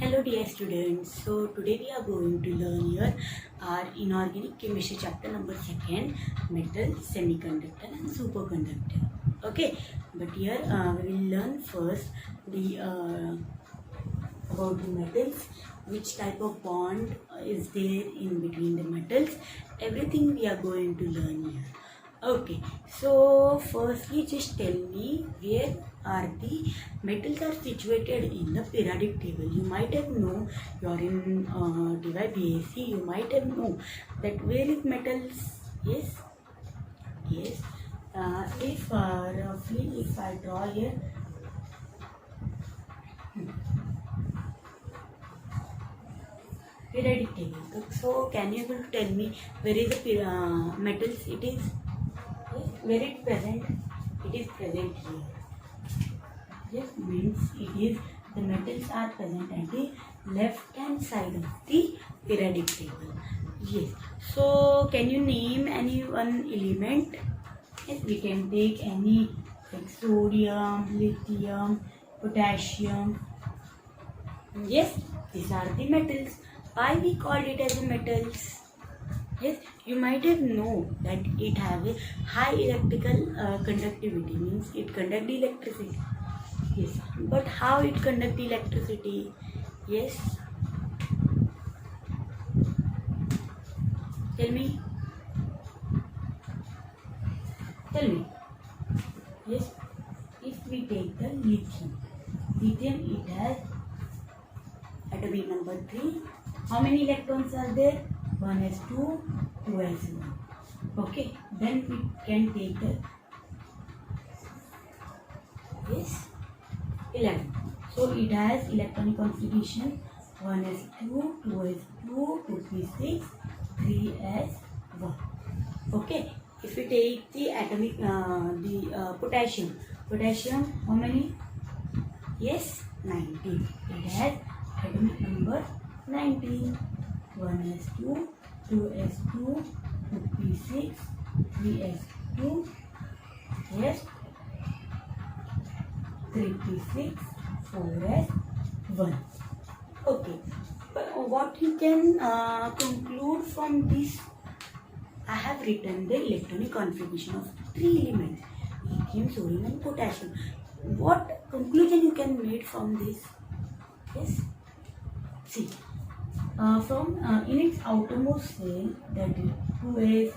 Hello dear students, so today we are going to learn here our inorganic chemistry chapter number 2, metal, semiconductor and superconductor. Okay, but here we will learn first the about the metals, which type of bond is there in between the metals, everything we are going to learn here. Okay, so firstly just tell me where are the metals are situated in the periodic table. You might have known, you are in DYBAC, you might have known that where is metals. Yes, yes. If roughly if I draw here, periodic table. So can you able to tell me where is the metals? It is where it present? It is present here. Yes, means it is the metals are present at the left hand side of the periodic table. Yes. So can you name any one element? Yes, we can take any like sodium, lithium, potassium. Yes, these are the metals. Why we called it as a metals? Yes, you might have known that it have a high electrical conductivity, means it conduct electricity. Yes, but how it conduct electricity? Yes, tell me. Tell me. Yes, if we take the lithium, it has atomic number 3. How many electrons are there? 1s2, 2s1. Okay, then we can take the 11. So it has electronic configuration 1s2, 2s2, 2p6, 3s1. Okay, if we take the atomic potassium, how many? Yes, 19. It has atomic number 19. 1s2, 2s2, 2p6, 3s2. Yes, 3p6, 4s1. Okay, but what you can conclude from this? I have written the electronic configuration of 3 elements: lithium, sodium and potassium. What conclusion you can make from this? Yes, see, from in its outermost shell, that is 2s,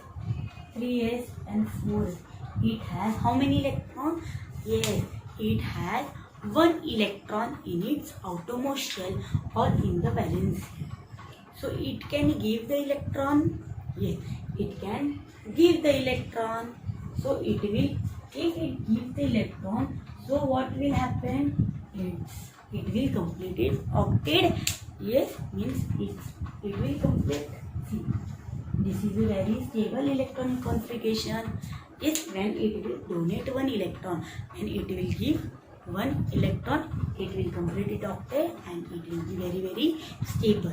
3s and 4s, it has how many electrons? Yes, it has 1 electron in its outermost shell or in the valence shell. So it can give the electron. Yes, it can give the electron. So it will, if it gives the electron, so what will happen? It will complete its octet. Yes, means it will complete. See, this is a very stable electronic configuration. Yes, when it will donate 1 electron, when it will give 1 electron, it will complete its octet and it will be very, very stable.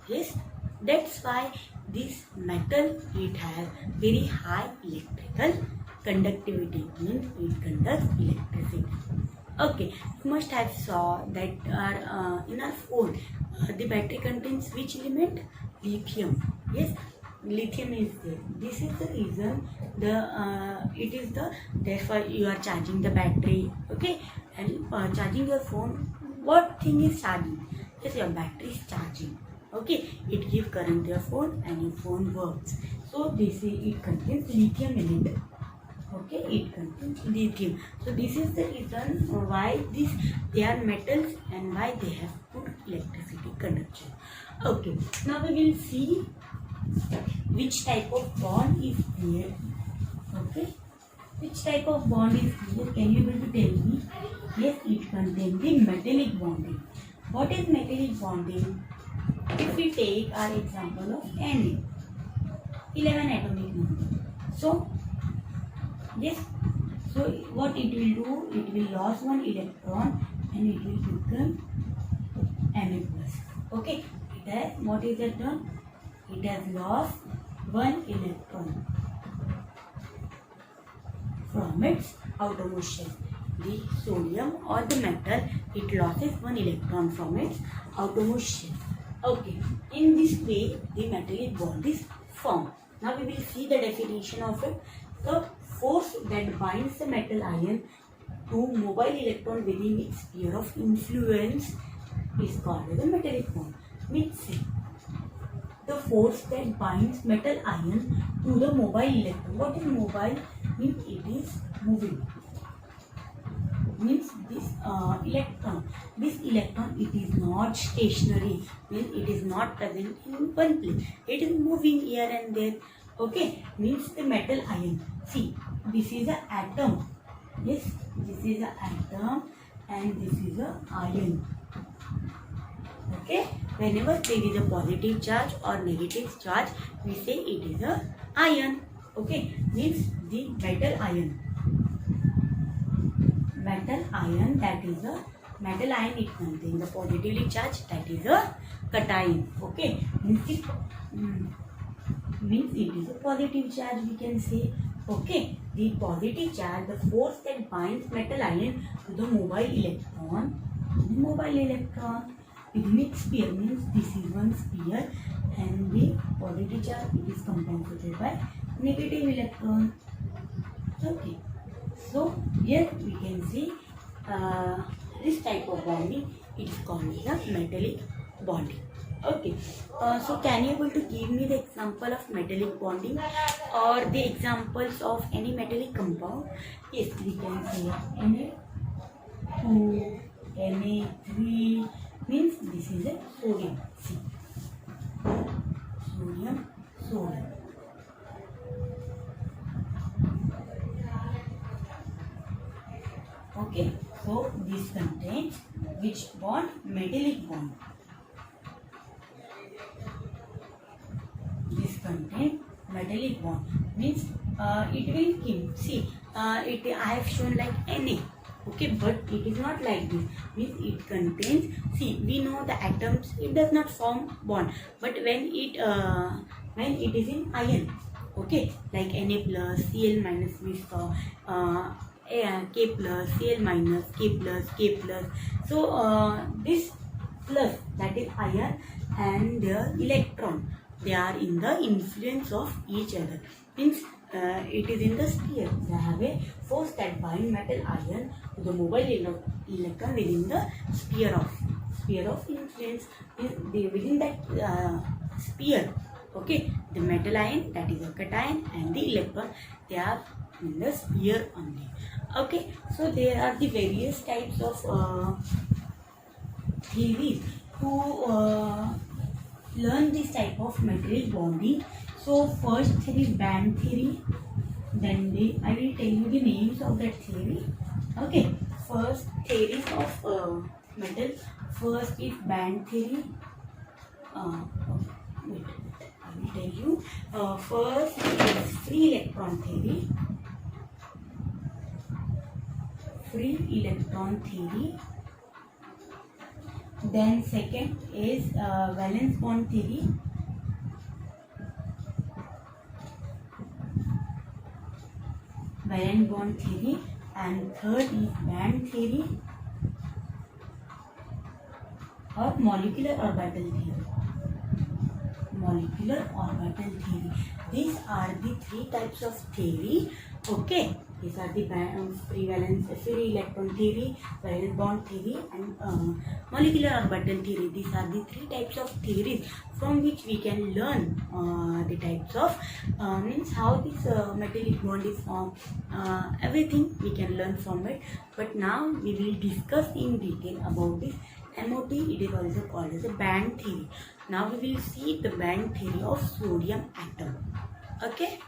Yes, that's why this metal, it has very high electrical conductivity, means it conducts electricity. Okay, you must have saw that in our phone, the battery contains which element? Lithium. Yes, lithium is there. This is the reason it is the, therefore you are charging the battery. Okay, and charging your phone, what thing is charging? Yes, your battery is charging. Okay, it gives current to your phone and your phone works. So this is, it contains lithium in it. Okay, it contains lithium. So this is the reason why they are metals and why they have good electricity conduction. Okay, now we will see which type of bond is there. Okay, which type of bond is there? Can you able to tell me? Yes, it contains the metallic bonding. What is metallic bonding? If we take our example of Na, 11 atomic number. So yes, so what it will do? It will lose 1 electron and it will become Na plus. Okay, it has, what is that done? It has lost 1 electron from its outermost shell. the sodium or the metal, it loses one electron from its outermost shell. Okay, in this way the metallic bond is formed. Now we will see the definition of it. The force that binds the metal ion to mobile electron within its sphere of influence is called as a metallic bond. Means the force that binds metal ion to the mobile electron. What is mobile? Means it is moving. Means this electron it is not stationary. Means it is not present in one place. It is moving here and there. Okay. Means the metal ion. See, this is an atom. Yes, this is an atom and this is an ion. Okay, whenever there is a positive charge or negative charge, we say it is a ion. Okay, means the metal ion. Metal ion, that is a metal ion, it contains the positively charged, that is a cation. Okay, means it is a positive charge, we can say. Okay, the positive charge, the force that binds metal ion to the mobile electron within its sphere, means this is one sphere and the positive charge it is compensated by negative electron. Okay, so here we can see this type of bonding, it is called as a metallic bonding. Okay, so can you able to give me the example of metallic bonding or the examples of any metallic compound? Yes, we can say Na2, Na3, means this is a sodium. See, sodium. Okay, so this contains which bond? Metallic bond. This contains metallic bond, means it will give. See, I have shown like Na. Okay, but it is not like this. Means it contains. See, we know the atoms. It does not form bond, but when it is in ion. Okay, like Na plus, Cl minus, we saw. K plus, Cl minus, K plus. So this plus, that is ion, and the electron, they are in the influence of each other. Means it is in the sphere. They have a force that binds metal ion to the mobile electron within the sphere of influence. Within that sphere. Okay, the metal ion, that is a cation, and the electron, they are in the sphere only. Okay, so there are the various types of theories to learn this type of metallic bonding. So first there is band theory. Then I will tell you the names of that theory. Okay, first theories of metal. First is band theory. Wait, I will tell you. First is free electron theory. Then second is valence bond theory. And third is band theory or molecular orbital theory. These are the three types of theory. Okay, these are the free electron theory, valence bond theory, and molecular orbital theory. These are the three types of theories from which we can learn the types of means how this metallic bond is formed. Everything we can learn from it. But now we will discuss in detail about this MOT. It is also called as a band theory. Now we will see the band theory of sodium atom. Okay.